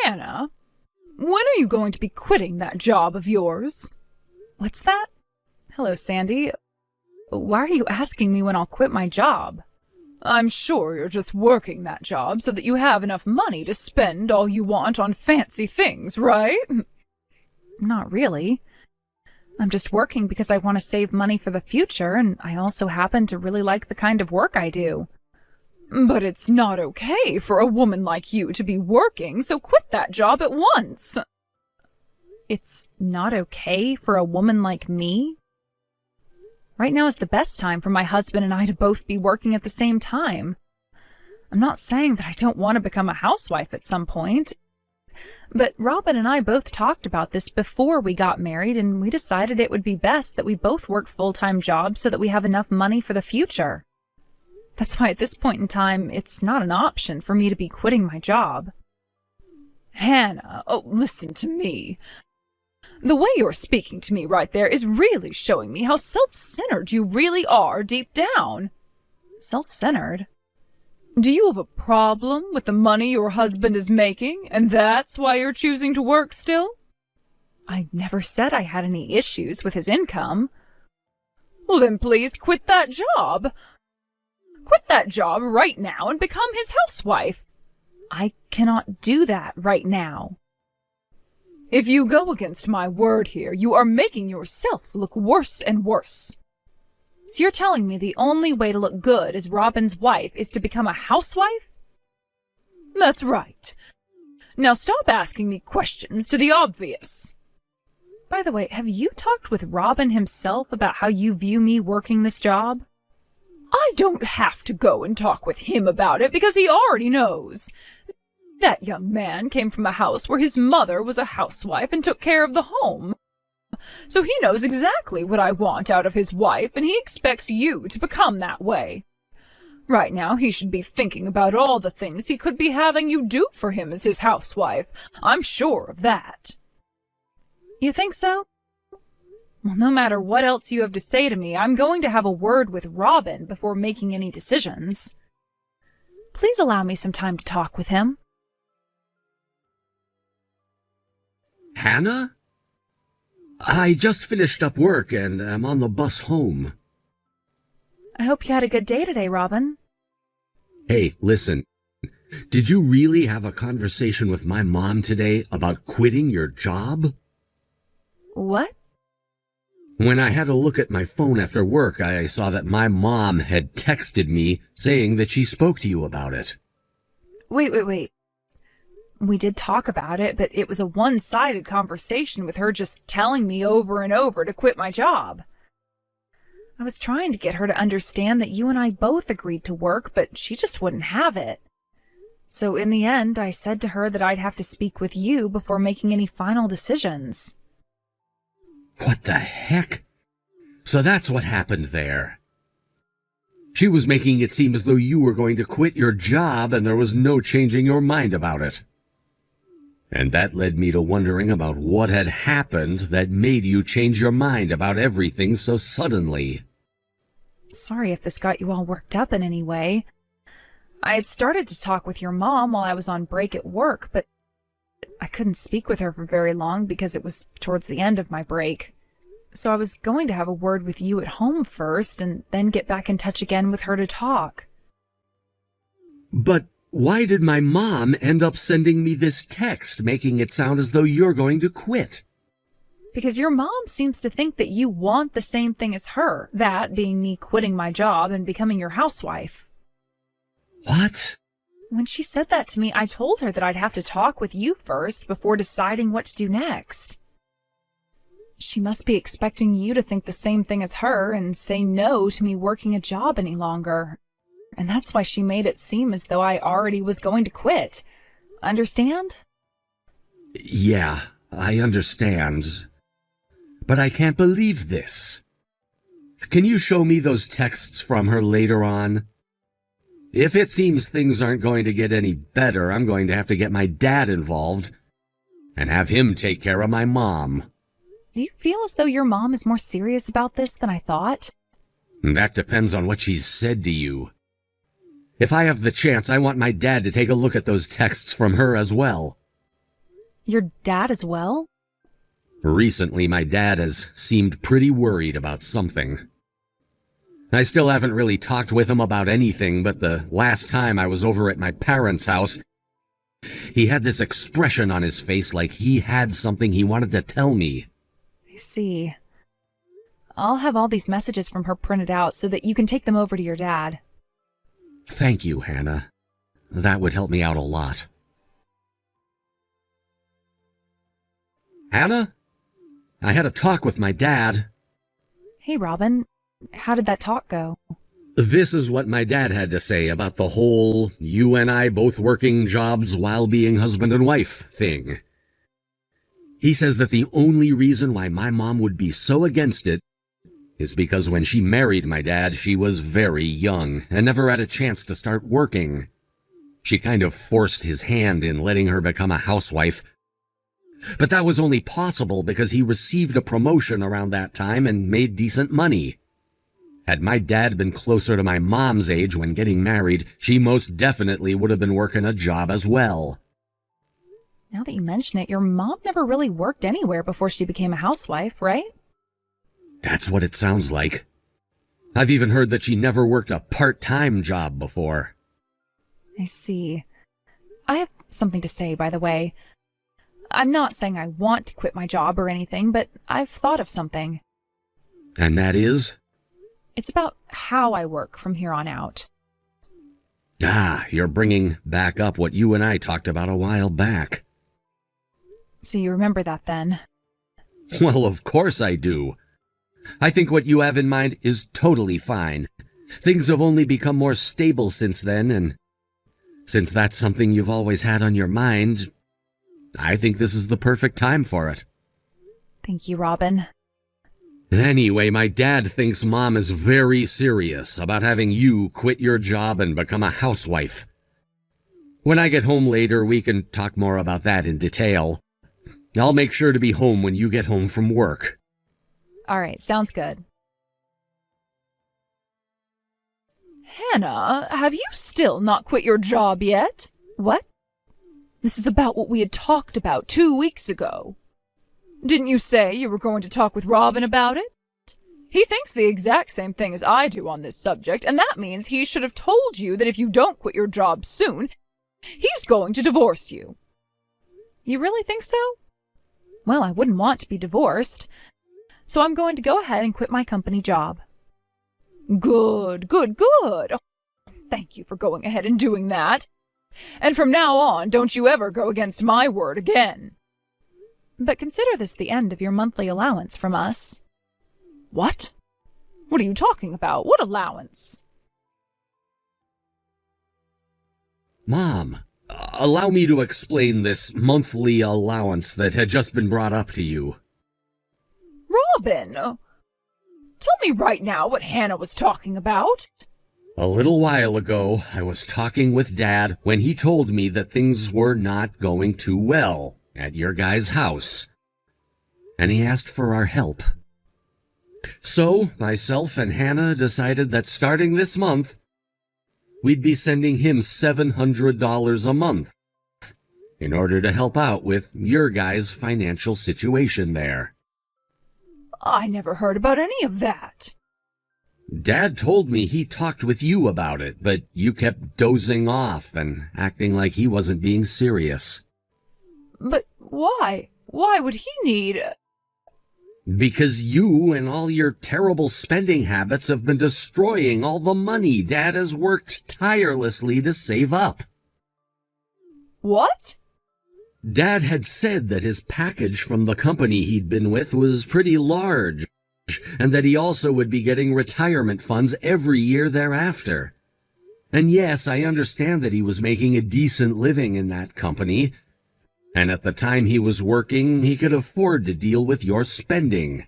Hannah, when are you going to be quitting that job of yours? What's that? Hello, Sandy. Why are you asking me when I'll quit my job? I'm sure you're just working that job so that you have enough money to spend all you want on fancy things, right? Not really. I'm just working because I want to save money for the future, and I also happen to really like the kind of work I do. But it's not okay for a woman like you to be working, so quit that job at once. It's not okay for a woman like me? Right now is the best time for my husband and I to both be working at the same time. I'm not saying that I don't want to become a housewife at some point, but Robin and I both talked about this before we got married, and we decided it would be best that we both work full-time jobs so that we have enough money for the future. That's why at this point in time, it's not an option for me to be quitting my job. Hannah, listen to me. The way you're speaking to me right there is really showing me how self-centered you really are deep down. Self-centered? Do you have a problem with the money your husband is making, and that's why you're choosing to work still? I never said I had any issues with his income. Well, then please quit that job. Quit that job right now and become his housewife. I cannot do that right now. If you go against my word here, you are making yourself look worse and worse. So you're telling me the only way to look good as Robin's wife is to become a housewife? That's right. Now stop asking me questions to the obvious. By the way, have you talked with Robin himself about how you view me working this job? I don't have to go and talk with him about it because he already knows. That young man came from a house where his mother was a housewife and took care of the home. So he knows exactly what I want out of his wife, and he expects you to become that way. Right now, he should be thinking about all the things he could be having you do for him as his housewife. I'm sure of that. You think so? Well, no matter what else you have to say to me, I'm going to have a word with Robin before making any decisions. Please allow me some time to talk with him. Hannah? I just finished up work and I'm on the bus home. I hope you had a good day today, Robin. Hey, listen. Did you really have a conversation with my mom today about quitting your job? What? When I had a look at my phone after work, I saw that my mom had texted me saying that she spoke to you about it. Wait. We did talk about it, but it was a one-sided conversation with her just telling me over and over to quit my job. I was trying to get her to understand that you and I both agreed to work, but she just wouldn't have it. So in the end, I said to her that I'd have to speak with you before making any final decisions. What the heck? So that's what happened there. She was making it seem as though you were going to quit your job and there was no changing your mind about it. And that led me to wondering about what had happened that made you change your mind about everything so suddenly. Sorry if this got you all worked up in any way. I had started to talk with your mom while I was on break at work, but I couldn't speak with her for very long because it was towards the end of my break. So I was going to have a word with you at home first and then get back in touch again with her to talk. But why did my mom end up sending me this text making it sound as though you're going to quit? Because your mom seems to think that you want the same thing as her, that being me quitting my job and becoming your housewife. What? When she said that to me, I told her that I'd have to talk with you first before deciding what to do next. She must be expecting you to think the same thing as her and say no to me working a job any longer. And that's why she made it seem as though I already was going to quit. Understand? Yeah, I understand. But I can't believe this. Can you show me those texts from her later on? If it seems things aren't going to get any better, I'm going to have to get my dad involved and have him take care of my mom. Do you feel as though your mom is more serious about this than I thought? That depends on what she's said to you. If I have the chance, I want my dad to take a look at those texts from her as well. Your dad as well? Recently, my dad has seemed pretty worried about something. I still haven't really talked with him about anything, but the last time I was over at my parents' house, he had this expression on his face like he had something he wanted to tell me. I see. I'll have all these messages from her printed out so that you can take them over to your dad. Thank you, Hannah. That would help me out a lot. Hannah? I had a talk with my dad. Hey, Robin. How did that talk go? This is what my dad had to say about the whole you and I both working jobs while being husband and wife thing. He says that the only reason why my mom would be so against it is because when she married my dad, she was very young and never had a chance to start working. She kind of forced his hand in letting her become a housewife. But that was only possible because he received a promotion around that time and made decent money. Had my dad been closer to my mom's age when getting married, she most definitely would have been working a job as well. Now that you mention it, your mom never really worked anywhere before she became a housewife, right? That's what it sounds like. I've even heard that she never worked a part-time job before. I see. I have something to say, by the way. I'm not saying I want to quit my job or anything, but I've thought of something. And that is? It's about how I work from here on out. You're bringing back up what you and I talked about a while back. So you remember that then? Well, of course I do. I think what you have in mind is totally fine. Things have only become more stable since then, and since that's something you've always had on your mind, I think this is the perfect time for it. Thank you, Robin. Anyway, my dad thinks Mom is very serious about having you quit your job and become a housewife. When I get home later, we can talk more about that in detail. I'll make sure to be home when you get home from work. All right, sounds good. Hannah, have you still not quit your job yet? What? This is about what we had talked about 2 weeks ago. Didn't you say you were going to talk with Robin about it? He thinks the exact same thing as I do on this subject, and that means he should have told you that if you don't quit your job soon, he's going to divorce you. You really think so? Well, I wouldn't want to be divorced, so I'm going to go ahead and quit my company job. Good, good, good. Oh, thank you for going ahead and doing that. And from now on, don't you ever go against my word again. But consider this the end of your monthly allowance from us. What? What are you talking about? What allowance? Mom, allow me to explain this monthly allowance that had just been brought up to you. Robin, tell me right now what Hannah was talking about. A little while ago, I was talking with Dad when he told me that things were not going too well at your guys' house, and he asked for our help. So, myself and Hannah decided that starting this month, we'd be sending him $700 a month in order to help out with your guys' financial situation there. I never heard about any of that. Dad told me he talked with you about it, but you kept dozing off and acting like he wasn't being serious. But why? Why would he need... Because you and all your terrible spending habits have been destroying all the money Dad has worked tirelessly to save up. What? Dad had said that his package from the company he'd been with was pretty large, and that he also would be getting retirement funds every year thereafter. And yes, I understand that he was making a decent living in that company, and at the time he was working, he could afford to deal with your spending.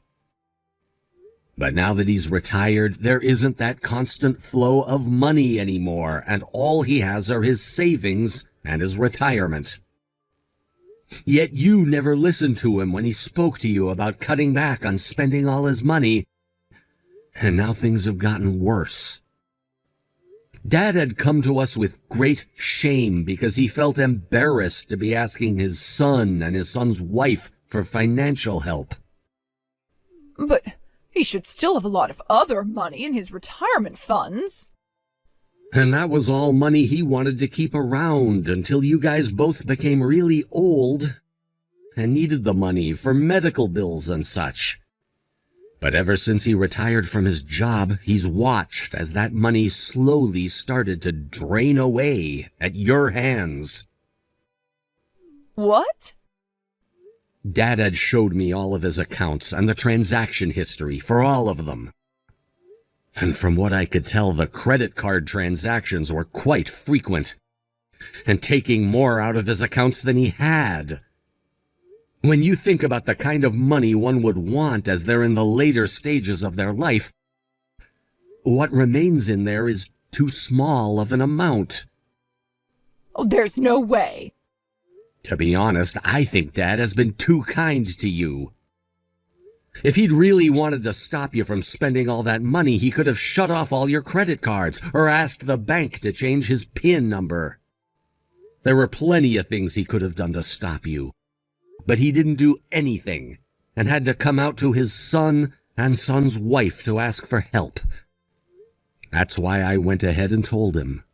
But now that he's retired, there isn't that constant flow of money anymore, and all he has are his savings and his retirement. Yet you never listened to him when he spoke to you about cutting back on spending all his money, and now things have gotten worse. Dad had come to us with great shame because he felt embarrassed to be asking his son and his son's wife for financial help. But he should still have a lot of other money in his retirement funds. And that was all money he wanted to keep around until you guys both became really old and needed the money for medical bills and such. But ever since he retired from his job, he's watched as that money slowly started to drain away at your hands. What? Dad had showed me all of his accounts and the transaction history for all of them. And from what I could tell, the credit card transactions were quite frequent, and taking more out of his accounts than he had. When you think about the kind of money one would want as they're in the later stages of their life, what remains in there is too small of an amount. Oh, there's no way. To be honest, I think Dad has been too kind to you. If he'd really wanted to stop you from spending all that money, he could have shut off all your credit cards or asked the bank to change his PIN number. There were plenty of things he could have done to stop you. But he didn't do anything and had to come out to his son and son's wife to ask for help. That's why I went ahead and told him.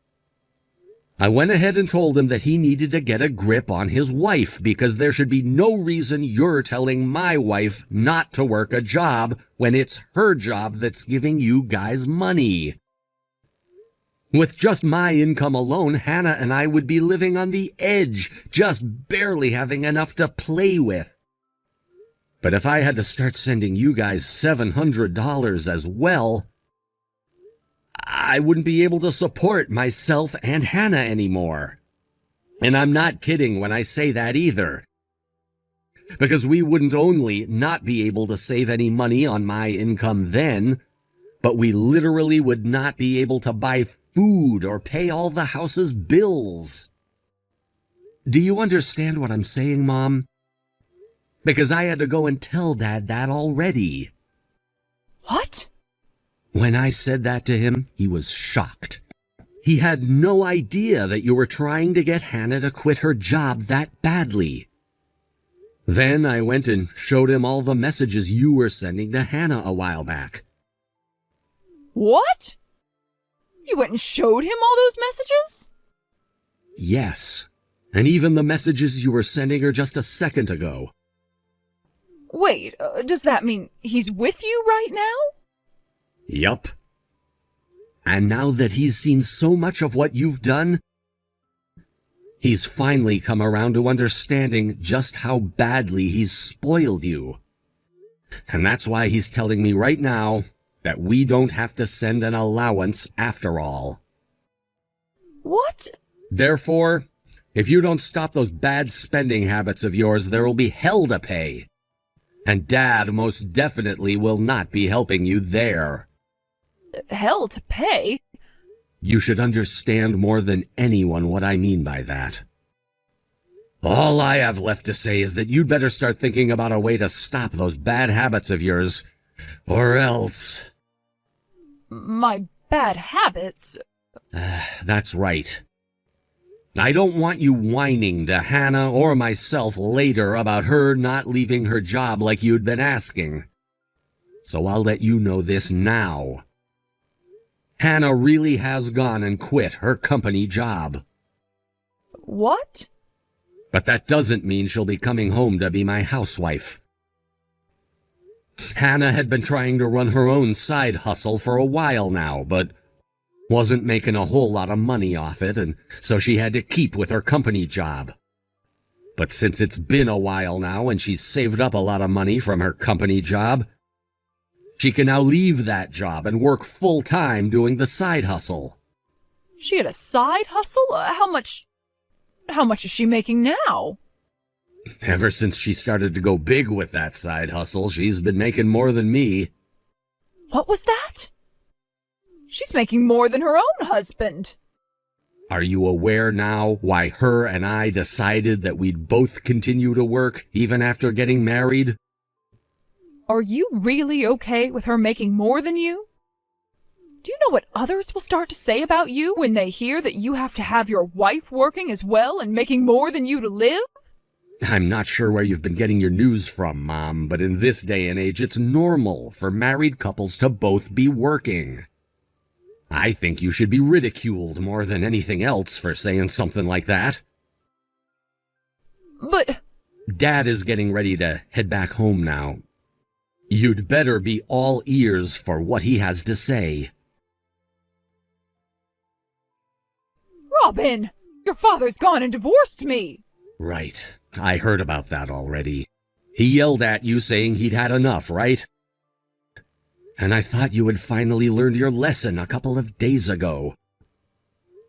I went ahead and told him that he needed to get a grip on his wife because there should be no reason you're telling my wife not to work a job when it's her job that's giving you guys money. With just my income alone, Hannah and I would be living on the edge, just barely having enough to play with. But if I had to start sending you guys $700 as well, I wouldn't be able to support myself and Hannah anymore. And I'm not kidding when I say that either. Because we wouldn't only not be able to save any money on my income then, but we literally would not be able to buy food or pay all the house's bills. Do you understand what I'm saying, Mom? Because I had to go and tell Dad that already. What? When I said that to him, he was shocked. He had no idea that you were trying to get Hannah to quit her job that badly. Then I went and showed him all the messages you were sending to Hannah a while back. What? You went and showed him all those messages? Yes, and even the messages you were sending her just a second ago. Wait, does that mean he's with you right now? Yup. And now that he's seen so much of what you've done, he's finally come around to understanding just how badly he's spoiled you. And that's why he's telling me right now that we don't have to send an allowance after all. What? Therefore, if you don't stop those bad spending habits of yours, there will be hell to pay. And Dad most definitely will not be helping you there. Hell to pay? You should understand more than anyone what I mean by that. All I have left to say is that you'd better start thinking about a way to stop those bad habits of yours, or else... My bad habits? That's right. I don't want you whining to Hannah or myself later about her not leaving her job like you'd been asking. So I'll let you know this now. Hannah really has gone and quit her company job. What? But that doesn't mean she'll be coming home to be my housewife. Hannah had been trying to run her own side hustle for a while now, but wasn't making a whole lot of money off it, and so she had to keep with her company job. But since it's been a while now and she's saved up a lot of money from her company job, she can now leave that job and work full-time doing the side hustle. She had a side hustle? How much is she making now? Ever since she started to go big with that side hustle, she's been making more than me. What was that? She's making more than her own husband. Are you aware now why her and I decided that we'd both continue to work even after getting married? Are you really okay with her making more than you? Do you know what others will start to say about you when they hear that you have to have your wife working as well and making more than you to live? I'm not sure where you've been getting your news from, Mom, but in this day and age, it's normal for married couples to both be working. I think you should be ridiculed more than anything else for saying something like that. But Dad is getting ready to head back home now. You'd better be all ears for what he has to say. Robin, your father's gone and divorced me. Right. I heard about that already. He yelled at you saying he'd had enough, right? And I thought you had finally learned your lesson a couple of days ago.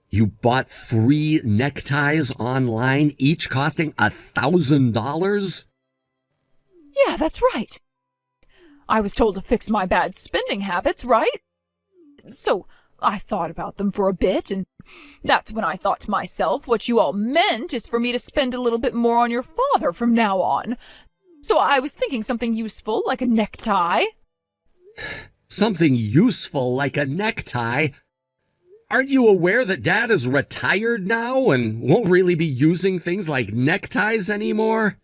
You bought 3 neckties online, each costing $1,000? Yeah, that's right. I was told to fix my bad spending habits, right? So I thought about them for a bit, and that's when I thought to myself, what you all meant is for me to spend a little bit more on your father from now on. So I was thinking something useful, like a necktie. Something useful like a necktie? Aren't you aware that Dad is retired now and won't really be using things like neckties anymore?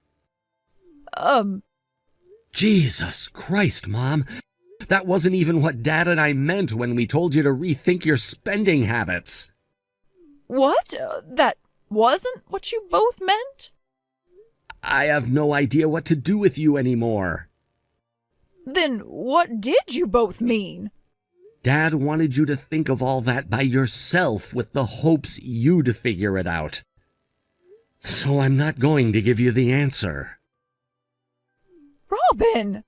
Jesus Christ, Mom. That wasn't even what Dad and I meant when we told you to rethink your spending habits. What? That wasn't what you both meant? I have no idea what to do with you anymore. Then what did you both mean? Dad wanted you to think of all that by yourself with the hopes you'd figure it out. So I'm not going to give you the answer. Robin!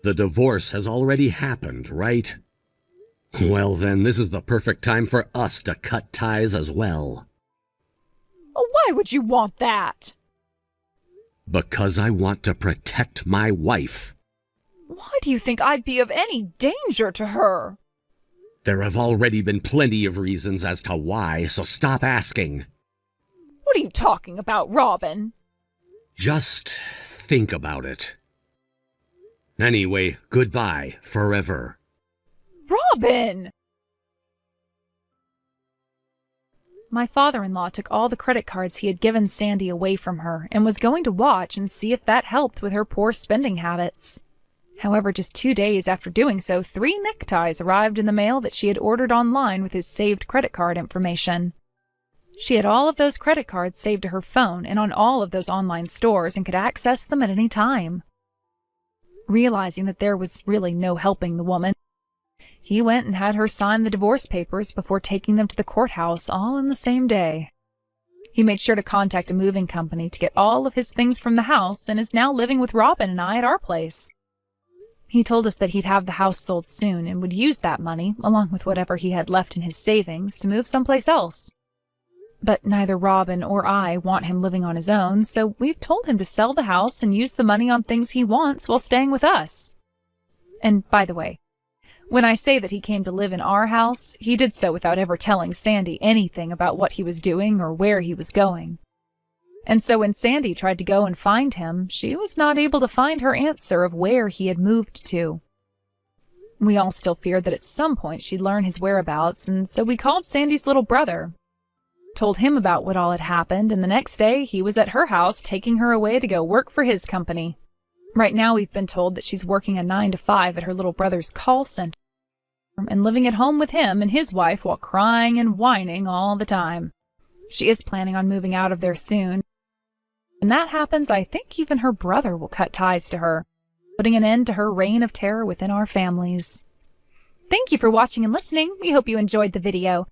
The divorce has already happened, right? Well then, this is the perfect time for us to cut ties as well. Why would you want that? Because I want to protect my wife. Why do you think I'd be of any danger to her? There have already been plenty of reasons as to why, so stop asking. What are you talking about, Robin? Just think about it. Anyway, goodbye forever. Robin! My father-in-law took all the credit cards he had given Sandy away from her and was going to watch and see if that helped with her poor spending habits. However, just 2 days after doing so, 3 neckties arrived in the mail that she had ordered online with his saved credit card information. She had all of those credit cards saved to her phone and on all of those online stores and could access them at any time. Realizing that there was really no helping the woman, he went and had her sign the divorce papers before taking them to the courthouse all in the same day. He made sure to contact a moving company to get all of his things from the house and is now living with Robin and I at our place. He told us that he'd have the house sold soon and would use that money, along with whatever he had left in his savings, to move someplace else. But neither Robin or I want him living on his own, so we've told him to sell the house and use the money on things he wants while staying with us. And by the way, when I say that he came to live in our house, he did so without ever telling Sandy anything about what he was doing or where he was going. And so when Sandy tried to go and find him, she was not able to find her answer of where he had moved to. We all still feared that at some point she'd learn his whereabouts, and so we called Sandy's little brother, told him about what all had happened, and the next day he was at her house taking her away to go work for his company. Right now we've been told that she's working a 9-to-5 at her little brother's call center and living at home with him and his wife while crying and whining all the time. She is planning on moving out of there soon. When that happens, I think even her brother will cut ties to her, putting an end to her reign of terror within our families. Thank you for watching and listening. We hope you enjoyed the video.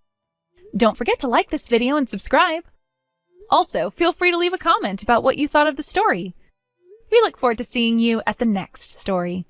Don't forget to like this video and subscribe. Also, feel free to leave a comment about what you thought of the story. We look forward to seeing you at the next story.